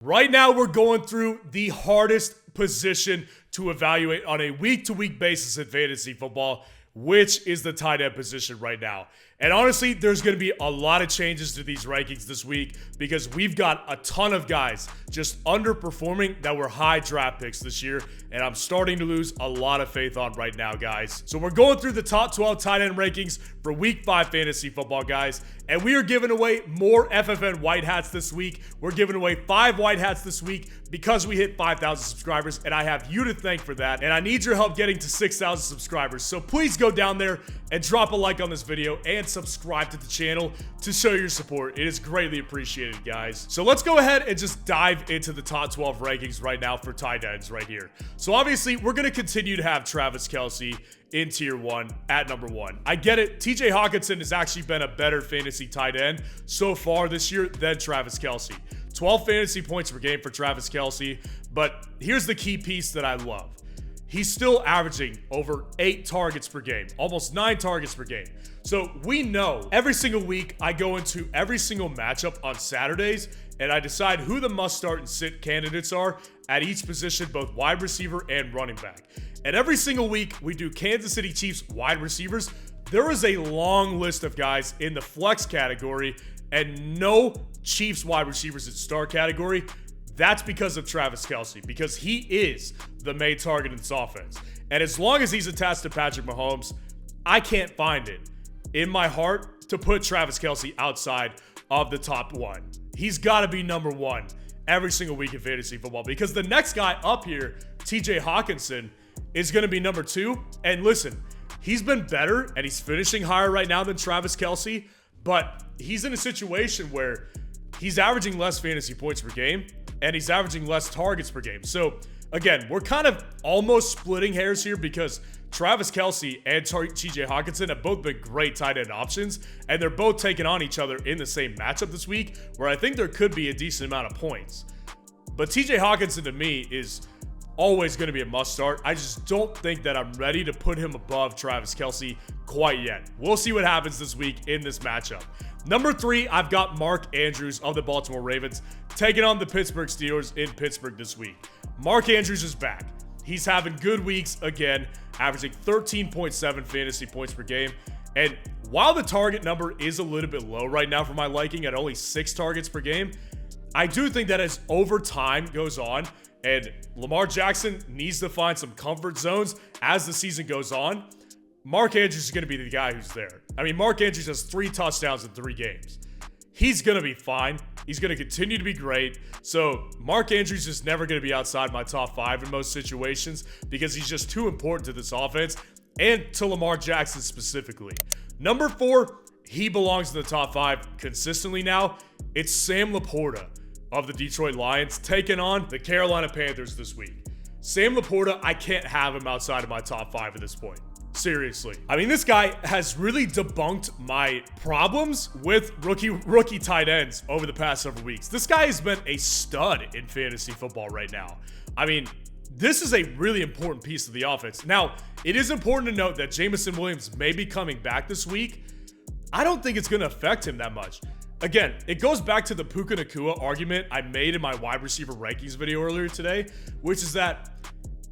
Right now, we're going through the hardest position to evaluate on a week-to-week basis in fantasy football, which is the tight end position right now. And honestly, there's going to be a lot of changes to these rankings this week because we've got a ton of guys just underperforming that were high draft picks this year, and I'm starting to lose a lot of faith on right now, guys. So we're going through the top 12 tight end rankings for week 5 fantasy football, guys, and we are giving away more FFN white hats this week. We're giving away 5 white hats this week because we hit 5,000 subscribers, and I have you to thank for that, and I need your help getting to 6,000 subscribers. So please go down there and drop a like on this video and subscribe to the channel to show your support. It is greatly appreciated, guys. So let's go ahead and just dive into the top 12 rankings right now for tight ends right here. So obviously, we're going to continue to have Travis Kelce in tier 1 at number 1. I get it. TJ Hawkinson has actually been a better fantasy tight end so far this year than Travis Kelce. 12 fantasy points per game for Travis Kelce, but here's the key piece that I love. He's still averaging over 8 targets per game, almost 9 targets per game. So we know every single week I go into every single matchup on Saturdays and I decide who the must start and sit candidates are at each position, both wide receiver and running back. And every single week we do Kansas City Chiefs wide receivers. There is a long list of guys in the flex category and no Chiefs wide receivers in star category. That's because of Travis Kelce, because he is the main target in this offense. And as long as he's attached to Patrick Mahomes, I can't find it in my heart to put Travis Kelce outside of the top 1. He's got to be number 1 every single week in fantasy football because the next guy up here, TJ Hawkinson, is going to be number 2. And listen, he's been better and he's finishing higher right now than Travis Kelce, but he's in a situation where he's averaging less fantasy points per game and he's averaging less targets per game. So again, we're kind of almost splitting hairs here because Travis Kelce and TJ Hawkinson have both been great tight end options, and they're both taking on each other in the same matchup this week, where I think there could be a decent amount of points. But TJ Hawkinson to me is always going to be a must start. I just don't think that I'm ready to put him above Travis Kelce quite yet. We'll see what happens this week in this matchup. Number 3, I've got Mark Andrews of the Baltimore Ravens taking on the Pittsburgh Steelers in Pittsburgh this week. Mark Andrews is back. He's having good weeks again, averaging 13.7 fantasy points per game. And while the target number is a little bit low right now for my liking at only 6 targets per game, I do think that as over time goes on and Lamar Jackson needs to find some comfort zones as the season goes on, Mark Andrews is going to be the guy who's there. I mean, Mark Andrews has 3 touchdowns in 3 games. He's going to be fine. He's going to continue to be great. So Mark Andrews is never going to be outside my top 5 in most situations because he's just too important to this offense and to Lamar Jackson specifically. Number 4, he belongs in the top 5 consistently now. It's Sam Laporta of the Detroit Lions taking on the Carolina Panthers this week. Sam Laporta, I can't have him outside of my top 5 at this point. Seriously. I mean, this guy has really debunked my problems with rookie tight ends over the past several weeks. This guy has been a stud in fantasy football right now. I mean, this is a really important piece of the offense. Now, it is important to note that Jameson Williams may be coming back this week. I don't think it's going to affect him that much. Again, it goes back to the Puka Nacua argument I made in my wide receiver rankings video earlier today, which is that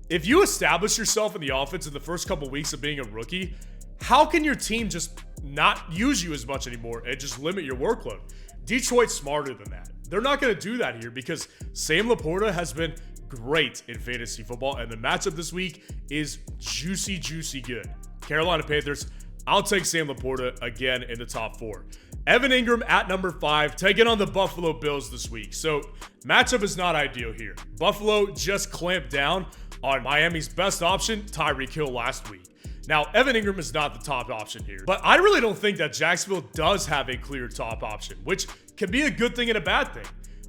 if you establish yourself in the offense in the first couple weeks of being a rookie, how can your team just not use you as much anymore and just limit your workload? Detroit's smarter than that. They're not going to do that here because Sam Laporta has been great in fantasy football, and the matchup this week is juicy, juicy good. Carolina Panthers, I'll take Sam Laporta again in the top 4. Evan Engram at number 5, taking on the Buffalo Bills this week. So matchup is not ideal here. Buffalo just clamped down on Miami's best option, Tyreek Hill, last week. Now, Evan Engram is not the top option here, but I really don't think that Jacksonville does have a clear top option, which can be a good thing and a bad thing.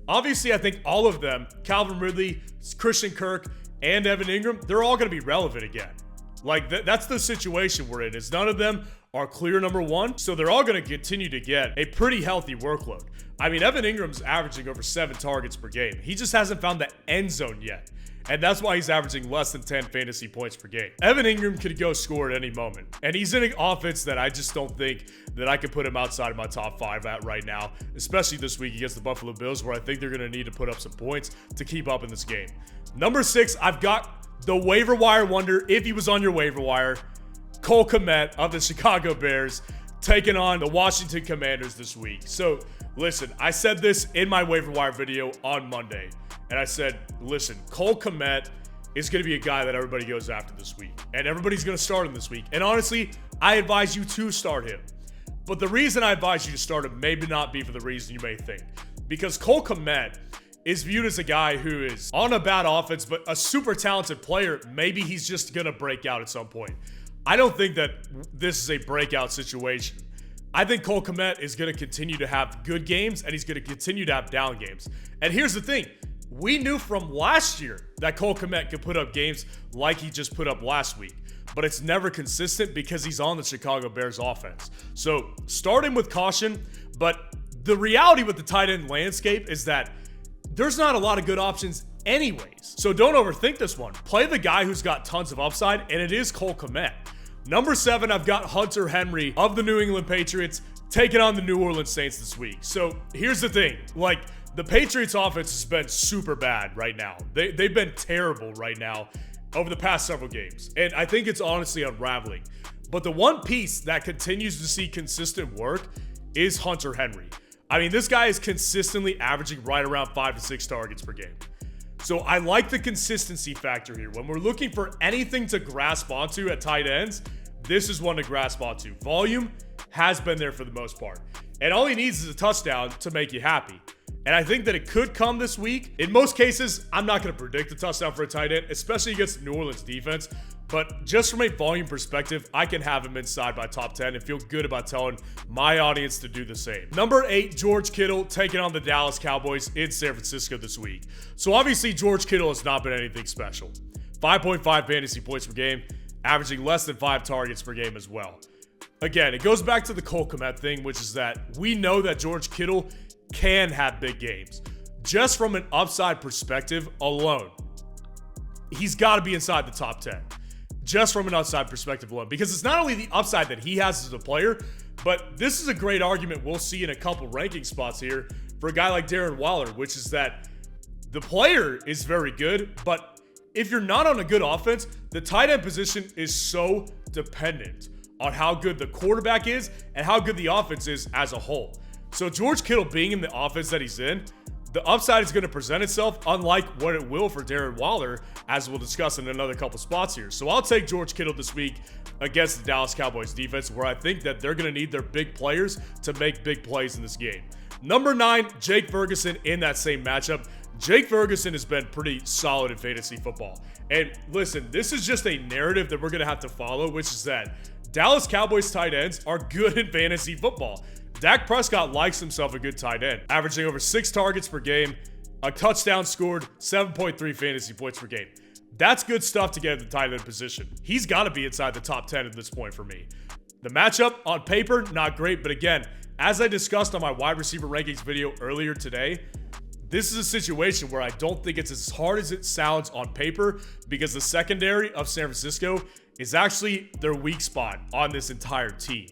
Obviously, I think all of them, Calvin Ridley, Christian Kirk, and Evan Engram, they're all going to be relevant again. Like, that's the situation we're in, is none of them are clear number 1, so they're all going to continue to get a pretty healthy workload. I mean, Evan Ingram's averaging over 7 targets per game. He just hasn't found the end zone yet. And that's why he's averaging less than 10 fantasy points per game. Evan Engram could go score at any moment. And he's in an offense that I just don't think that I could put him outside of my top 5 at right now, especially this week against the Buffalo Bills, where I think they're going to need to put up some points to keep up in this game. Number 6, I've got the waiver wire wonder, if he was on your waiver wire, Cole Kmet of the Chicago Bears, taking on the Washington Commanders this week. So, listen, I said this in my waiver wire video on Monday. And I said, listen, Cole Kmet is going to be a guy that everybody goes after this week. And everybody's going to start him this week. And honestly, I advise you to start him. But the reason I advise you to start him may not be for the reason you may think. Because Cole Kmet is viewed as a guy who is on a bad offense, but a super talented player. Maybe he's just going to break out at some point. I don't think that this is a breakout situation. I think Cole Kmet is going to continue to have good games, and he's going to continue to have down games. And here's the thing. We knew from last year that Cole Kmet could put up games like he just put up last week, but it's never consistent because he's on the Chicago Bears offense. So start him with caution, but the reality with the tight end landscape is that there's not a lot of good options anyways. So don't overthink this one. Play the guy who's got tons of upside, and it is Cole Kmet. Number 7, I've got Hunter Henry of the New England Patriots taking on the New Orleans Saints this week. So here's the thing, the Patriots offense has been super bad right now. They've been terrible right now over the past several games. And I think it's honestly unraveling. But the one piece that continues to see consistent work is Hunter Henry. I mean, this guy is consistently averaging right around 5 to 6 targets per game. So I like the consistency factor here. When we're looking for anything to grasp onto at tight ends, this is one to grasp onto. Volume has been there for the most part. And all he needs is a touchdown to make you happy. And I think that it could come this week. In most cases, I'm not going to predict a touchdown for a tight end, especially against New Orleans defense. But just from a volume perspective, I can have him inside my top 10 and feel good about telling my audience to do the same. Number 8, George Kittle taking on the Dallas Cowboys in San Francisco this week. So obviously, George Kittle has not been anything special. 5.5 fantasy points per game, averaging less than 5 targets per game as well. Again, it goes back to the Cole Kmet thing, which is that we know that George Kittle can have big games. Just from an upside perspective alone, he's got to be inside the top 10. Just from an upside perspective alone. Because it's not only the upside that he has as a player, but this is a great argument we'll see in a couple ranking spots here for a guy like Darren Waller, which is that the player is very good, but if you're not on a good offense, the tight end position is so dependent on how good the quarterback is and how good the offense is as a whole. So George Kittle being in the offense that he's in, the upside is going to present itself, unlike what it will for Darren Waller, as we'll discuss in another couple spots here. So I'll take George Kittle this week against the Dallas Cowboys defense, where I think that they're going to need their big players to make big plays in this game. Number 9, Jake Ferguson in that same matchup. Jake Ferguson has been pretty solid in fantasy football. And listen, this is just a narrative that we're going to have to follow, which is that Dallas Cowboys tight ends are good in fantasy football. Dak Prescott likes himself a good tight end, averaging over 6 targets per game, a touchdown scored, 7.3 fantasy points per game. That's good stuff to get at the tight end position. He's got to be inside the top 10 at this point for me. The matchup on paper, not great, but again, as I discussed on my wide receiver rankings video earlier today, this is a situation where I don't think it's as hard as it sounds on paper, because the secondary of San Francisco is actually their weak spot on this entire team.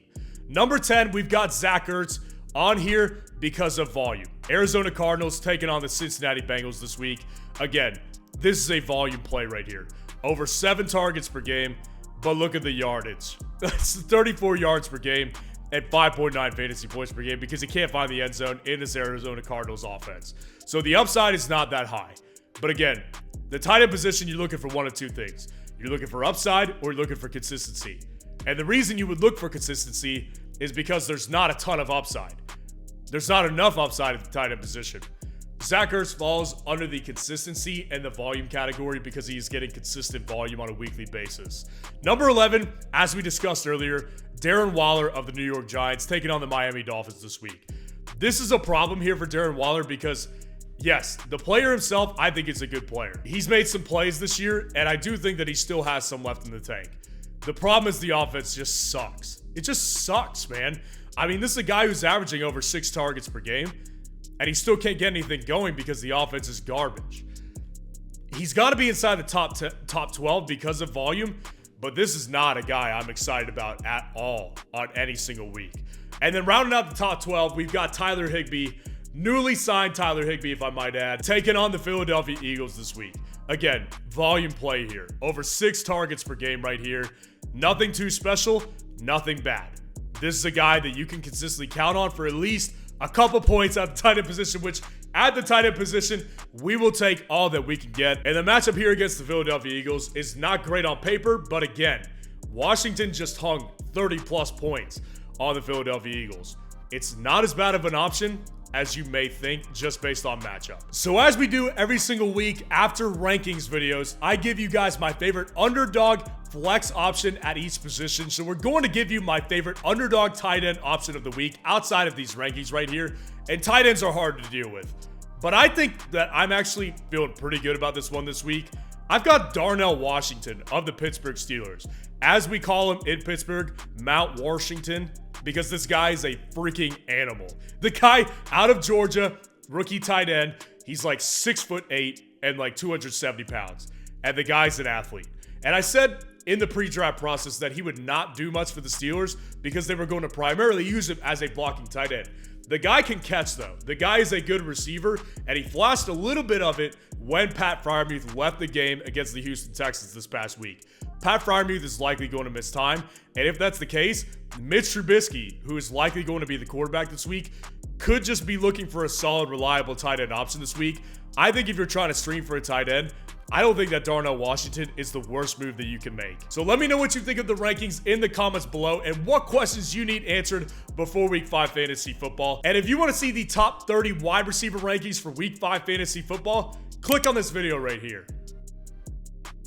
Number 10, we've got Zach Ertz on here because of volume. Arizona Cardinals taking on the Cincinnati Bengals this week. Again, this is a volume play right here. Over 7 targets per game, but look at the yardage. That's 34 yards per game and 5.9 fantasy points per game because he can't find the end zone in this Arizona Cardinals offense. So the upside is not that high. But again, the tight end position, you're looking for one of two things. You're looking for upside or you're looking for consistency. And the reason you would look for consistency is because there's not a ton of upside. There's not enough upside at the tight end position. Zach Ertz falls under the consistency and the volume category because he's getting consistent volume on a weekly basis. Number 11, as we discussed earlier, Darren Waller of the New York Giants taking on the Miami Dolphins this week. This is a problem here for Darren Waller because, yes, the player himself, I think is a good player. He's made some plays this year, and I do think that he still has some left in the tank. The problem is the offense just sucks. It just sucks, man. I mean, this is a guy who's averaging over 6 targets per game. and he still can't get anything going because the offense is garbage. He's got to be inside the top 12 because of volume, but this is not a guy I'm excited about at all on any single week. And then rounding out the top 12, we've got Tyler Higbee, newly signed Tyler Higbee, if I might add, taking on the Philadelphia Eagles this week. Again, volume play here. Over 6 targets per game right here. Nothing too special, nothing bad. This is a guy that you can consistently count on for at least a couple points at the tight end position, which at the tight end position, we will take all that we can get. And the matchup here against the Philadelphia Eagles is not great on paper, but again, Washington just hung 30 plus points on the Philadelphia Eagles. It's not as bad of an option as you may think just based on matchup. So as we do every single week after rankings videos, I give you guys my favorite underdog flex option at each position. So we're going to give you my favorite underdog tight end option of the week outside of these rankings right here. And tight ends are hard to deal with. But I think that I'm actually feeling pretty good about this one this week. I've got Darnell Washington of the Pittsburgh Steelers. As we call him in Pittsburgh, Mount Washington, because this guy is a freaking animal. The guy out of Georgia, rookie tight end, he's like 6'8" and like 270 pounds. And the guy's an athlete. And I said in the pre-draft process that he would not do much for the Steelers because they were going to primarily use him as a blocking tight end. The guy can catch, though. The guy is a good receiver, and he flashed a little bit of it when Pat Freiermuth left the game against the Houston Texans this past week. Pat Freiermuth is likely going to miss time, and if that's the case, Mitch Trubisky, who is likely going to be the quarterback this week, could just be looking for a solid, reliable tight end option this week. I think if you're trying to stream for a tight end, I don't think that Darnell Washington is the worst move that you can make. So let me know what you think of the rankings in the comments below and what questions you need answered before Week 5 Fantasy Football. And if you want to see the top 30 wide receiver rankings for Week 5 Fantasy Football, click on this video right here.